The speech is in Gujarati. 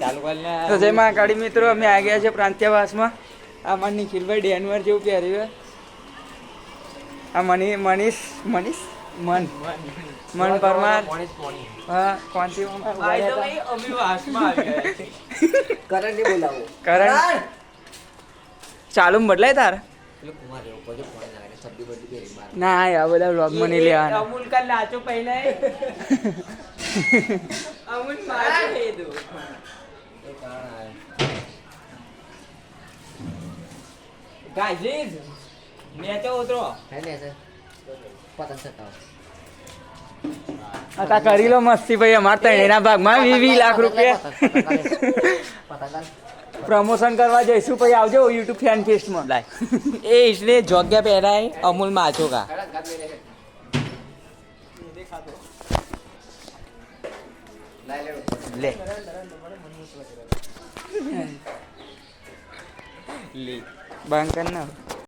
ચાલુ કર લે. તો જય મહાકાળી મિત્રો, અમે આ ગયા છે પ્રાંત્યવાસમાં. આ માર નિખિલભાઈ ડેનવર જેવું પહેર્યું. આ મનીષ મન પરમાર. હા કોણથી કરણ ચાલુ બદલાય તાર ના આ બધા વ્લોગમાં નહીં લેવાના. અમૂલ કા લાચો પહેલા અમૂલ માર દે દો ગાઈઝ મેચો ઉતરો હે ને સર પતંગ સતાવ આ કરી લો મસ્તી ભાઈ. અમાર તો એના ભાગમાં 20 લાખ રૂપિયા પ્રમોશન કરવા જઈશું. પછી આવજો યુટ્યુબ ફેન ફેસ્ટમાં. લાય એ इसने जोग्या पहना है अमूल माचो का ले બંધ કર ના